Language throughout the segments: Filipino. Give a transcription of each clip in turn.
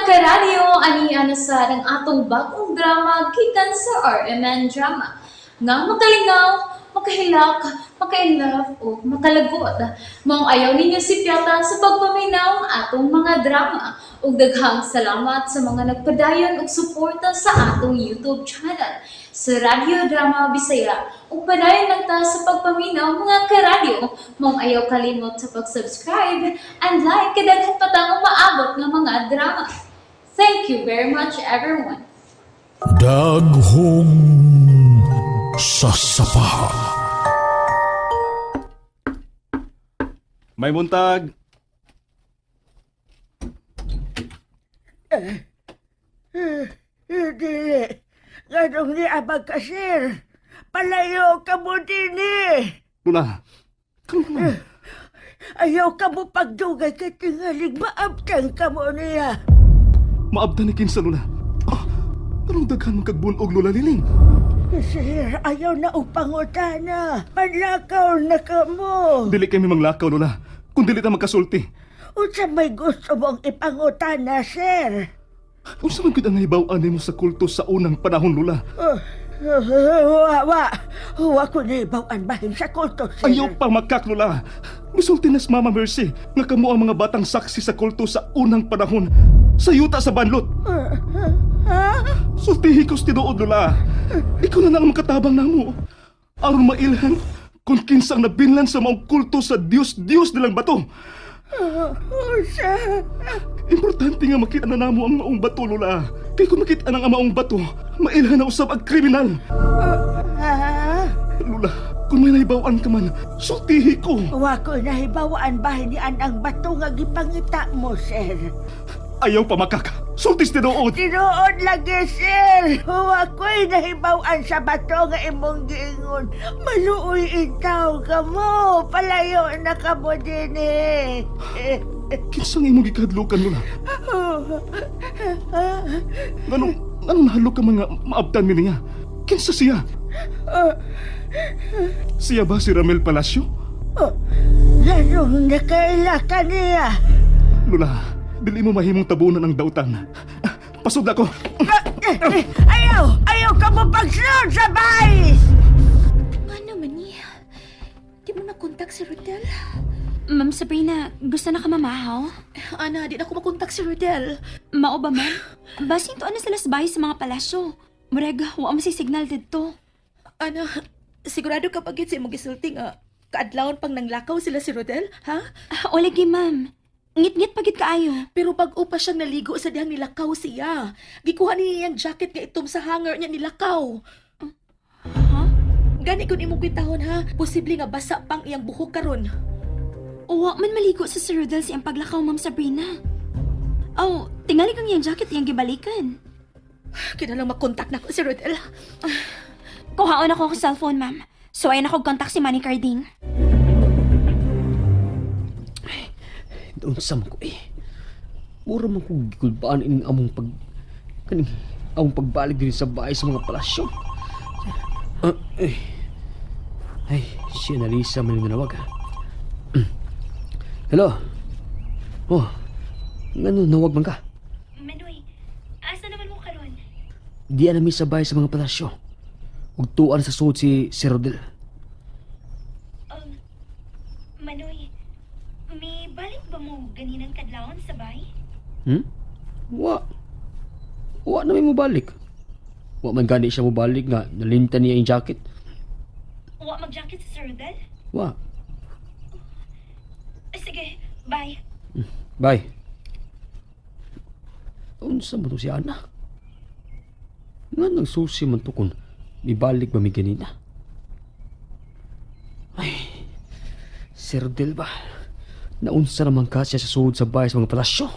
karadyo, aniya na sa ng atong bagong drama gikan sa RMN Drama. Nga makalingaw, makahilak, maka-inlove, o makalagod. Maong ayaw ninyo si Piata sa pagpaminaw ang atong mga drama. Ug daghang salamat sa mga nagpadayon ug suporta sa atong YouTube channel sa Radyo Drama Bisaya. Ug padayon lang ta sa pagpaminaw mga karadyo. Maong ayaw kalimot sa pag-subscribe and like kadaghan pa tang maabot nga mga drama. Thank you very much, everyone. Daghong sasapa. May buntag. Dili. Ganong ni abag kasir. Palayo ka mo din eh. Lula, kalma lang. Ayaw ka mo pagdugay kay tingaling maabtan ka mo niya. Maabda ni Kinsa, Lula. Anong daghan mong kagbunog, Lula Liling? Sir, ayaw na upangutana. Panlakaw na ka mo. Dili kami manglakaw, Lula. Kung dili ta magkasulti. Unsa may gusto mong ipangutana, sir? Unsa man gid ang nahibaw-an nimo sa kulto sa unang panahon, Lula? Wa ko na ibawaan bahin sa kulto, sir. Ayaw pa makak, Lula. Misulti na si Mama Mercy nga kamo ang mga batang saksi sa kulto sa unang panahon sa yuta sa banlot. Ha? Sultihi ko sa tinuod, Lula. Ikaw na lang ang makatabang namo. Aron mailhan kung kinsang nabinlan sa maong kulto sa Diyos nilang bato. Sir. Importante nga makita na namo ang maong bato, Lula. Kaya kung makita ng maong bato, mailhan na usab ang kriminal. Ha? Lula, kung may nahibawan ka man, sultihi ko. Wa ko nahibawaan bahin ni ang bato nga gipangita mo, sir. Ayaw pa makaka. Sultis tinuod. Tinuod lagi, sir. Wa ko'y nahibawaan sa bato nga imong giingon. Maluoy ikaw ka mo. Palayo na ka mo din eh. Kinsang imong gikadlukan, Lula? Anong nahalo ka mga maabtan mi niya? Kinsa siya? Siya ba si Ramel Palacio? Ganong nakaila ka niya. Lula, dili mo mahimong tabunan ang dautan. Pasod ako. Ayaw ka mo pagsunod sa bahay. Ano man niya? Di mo nakontak si Rodel? Ma'am Sabrina, gusto na ka mamahaw? Ana, di na ako makontak si Rodel. Mao ba, ma'am? Basing to ano sila sa bahay sa mga palasyo. Murag, wa mo si signal dito. Ana, sigurado ka pagit sa imong gisulti nga kaadlawon pang nanglakaw sila si Rodel, ha? O lagi, ma'am. Ngit-ngit pagit kaayo. Pero bag-o pa siyang naligo sa dihang nilakaw siya. Gikuha niya yung jacket nga itom sa hanger niya nilakaw. Ha? Gani kung imong kitahon ha, posible nga basa pang iyang buhok karon. Wa man maligo sa Sir Rodel siyang paglakaw, Ma'am Sabrina. Oh, tingali kang iyang jacket iyang gibalikan. Kinalang makontak na ko si Rodel. Kuhaon ako ang cellphone, ma'am. So ay nakog-contact si Manny Carding. Doon sa ko eh. Mura man kong gikulbaan ining among pagbalik din sa bahay sa mga palasyo. Ay, si Annalisa man yung nawag ha. Hello? Oh, ngano nawag man ka? Manoy, asa naman mo karon? Di anami sa bahay sa mga palasyo. Ug tuan sa suod si Rodel. Manoy, may balik ba mo ganinang kadlawon sa bahay? Wa na may mabalik. Wa man gani siya mabalik nga nalinta niya yung jacket. Wa mag-jacket sa Sir Rodel? Wa. Sige, bye. Bye. Unsa mo to si Ana? Nga nagsusi man to kung ibalik ba mi ganina? Ay, Sir Rodel ba? Naunsa naman ka siya sa suod sa bahay sa mga palasyo?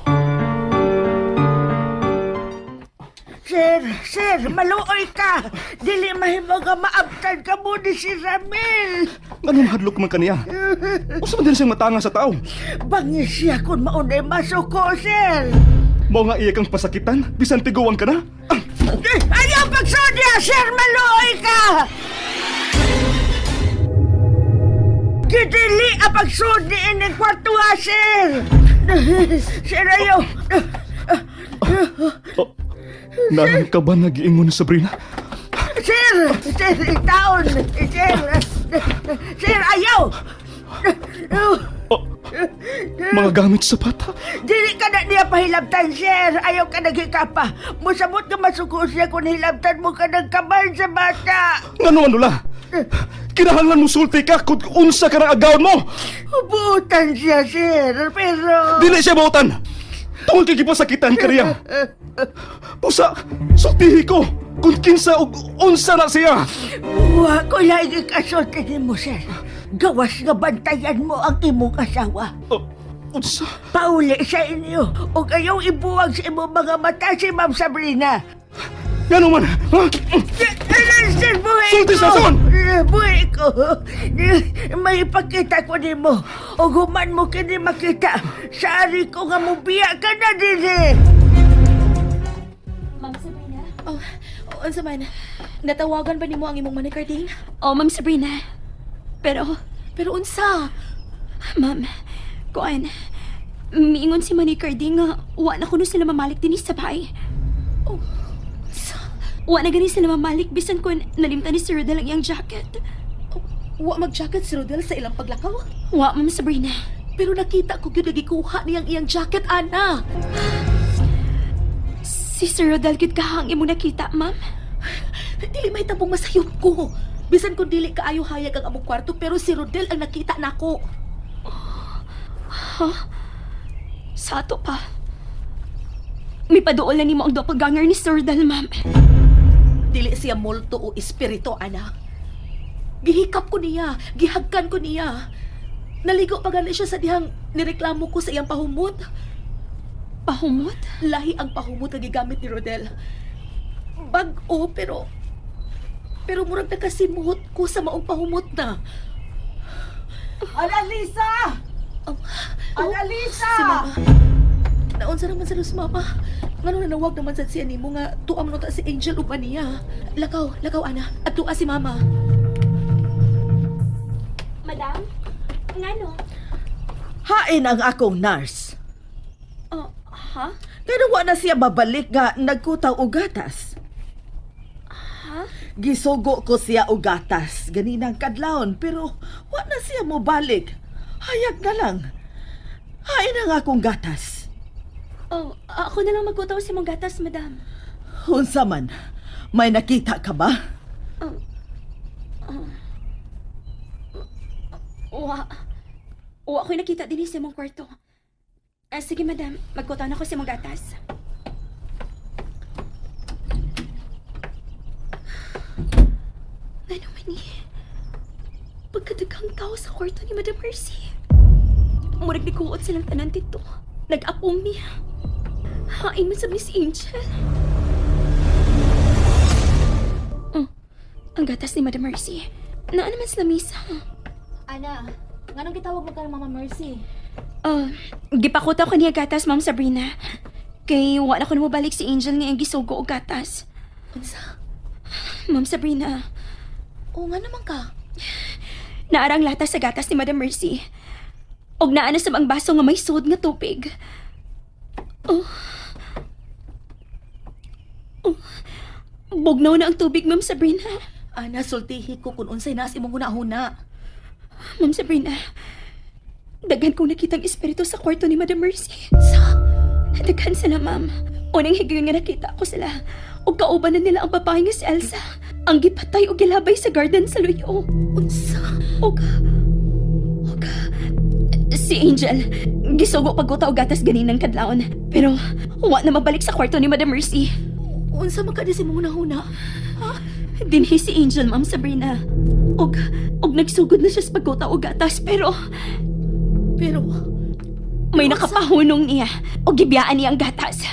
Sir, maluoy ka. Dili mahimo nga maabtan ka mo ni si Ramil. Anong hadlok man kaniya? Usa man din siyang matanga sa tao. Bangis siya kung maunay masuko, sir. Mao nga iya kang pasakitan, bisan tiguan ka na? Ayaw pagsudya, sir, maluoy ka. Gidili ang pagsud ni ining kwartuha, sir. Sir, ayaw. Naran ka ba nag-iingon ni Sabrina? Sir, itaon. Sir, ayaw. Oh, mga gamit sa bata. Dili ka na niya pahilabtan, sir. Ayaw ka naghikapa. Musabot ka masuko siya kung hilabtan mo ka nagkabal sa bata. Ano la? Kinahanglan mo sulti ka kung unsa ka ng agawon mo. Buutan siya, sir. Pero... Dili siya bautan. Tungkol kikipasakitan ka niya. Pusa, sultihi ko kung kinsa o unsa na siya. Wa ko lagi kasulti mo, sir. Gawas nga bantayan mo ang imong asawa. Unsa? Pauli sa inyo. O kayong ibuwag sa imong mga mata si Ma'am Sabrina. Yan man. Ha? Sir, buhay Sulti ko! sa son! Buhay ko! May ipakita ko ni mo. O human mo kini makita. Sari ko nga mubiya ka na din eh. Ma'am Sabrina? Oh, unsa man? Natawagan ba nimo ang imong manikarding? Oh, Ma'am Sabrina. Pero unsa? Ma'am, kuan, miingon si Manny Carding nga wa na kuno sila mamalik din sa bahay. Oh, Wa na gani sila mamalik bisan kun nalimtan ni Sir Rodel ang iyang jacket. wa mag-jacket si Rodel sa ilang paglakaw? Wa, Ma'am Sabrina. Pero nakita ko gyud nagikuha niyang iyang jacket, ana. Si Sir Rodel gid kahang imong nakita, Ma'am. Dili may tabong masayop ko. Bisan kung dili kaayo hayag ang among kwarto, pero si Rodel ang nakita nako. Sa ato pa. May paduol na nimo ang doppelganger ni Sir Rodel, Ma'am. Dili siya multo o espiritu, ana. Gihikap ko niya, gihagkan ko niya. Naligo pa gani siya sa dihang nireklamo ko sa iyang pahumot. Pahumot? Lahi ang pahumot na gigamit ni Rodel. Bag-o, pero murag nakasimuhot ko sa maong pahumot na. Analisa! Analisa! Si Mama. Naunsa naman sa lus, Mama. Ngano nanawag naman sa siya nimo nga tuam no ta si Angel uban niya. Lakaw, ana. At tuwa si Mama. Madam? Ngano? Hain ang akong nurse. Oh, ha? Pero wa na siya babalik nga nagkutaw og gatas. Ha? Gisugo ko siya og gatas ganinang kadlawon pero wa na siya mo balik. Hayag na lang. Hain ang akong gatas. Oh, ako na lang magkutaw si mong gatas, Madam. Unsa man? May nakita ka ba? Wa ako'y nakita din sa mong kwarto. Sige, Madam. Magkutaw na ko si mong gatas. Ano man ni? Pagkadagang tao sa kwarto ni Madam Mercy. Murag nikuot silang tanan dito. Nag-apong niya. Hain man sa Miss Angel. Ang gatas ni Madam Mercy. Naan naman sa lamisa. Ana, nganong gitawag mo ka ng Mama Mercy? Gipakutaw ko niya gatas, Ma'am Sabrina. Kay wala ko na mo balik si Angel nga ang gisugo og gatas. Unsa? Ma'am Sabrina, O nga naman ka. naarang latas sa gatas ni Madam Mercy. Og naa na sa ang baso nga may sud nga tubig. Bugnaw na ang tubig, Ma'am Sabrina. Ana, sultihi ko kung unsay nas imong hunahuna. Ma'am Sabrina, daghan kong nakitang espiritu sa kwarto ni Madam Mercy. Daghan sila, Ma'am. Unang higayong nga nakita ko sila. O kauban na nila ang babae nga si Elsa. Ang gipatay o gilabay sa garden sa luyo. Unsa? Og si Angel, gisugo pagkuta og gatas ganinang kadlawon. Pero wa na mabalik sa kwarto ni Madam Mercy. Unsa man ka di si imong hunahuna? Dinhi si Angel, Ma'am Sabrina. Og nagsugod na siya sa pagkuta og gatas. Pero may nakapahunong niya o gibiyaan niya ang gatas.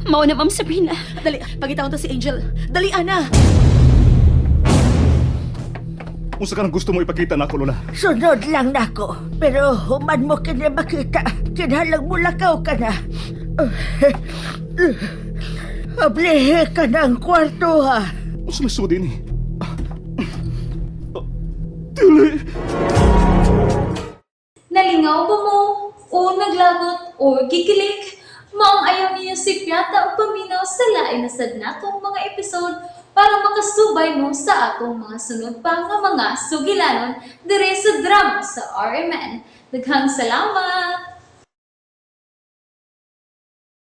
Mao na, Ma'am Sabrina. Dali, pagitawon to si Angel. Dali, Ana! Unsa ka nang gusto mo ipakita nako, Lola? Sunod lang nako. Pero human mo kini makita. Kinahanglan mo lakaw ka na. Ablihe ka ng kwarto ha. Unsa may sudi ni? Dili. Nalingaw ba mo? O naglagot? O gikilik? Maong ayaw niyo si Piata o paminaw sa lain na sad natong mga episode para makasubay mo sa atong mga sunod pa nga mga sugilanon dire sa drama sa RMN. Daghang salamat!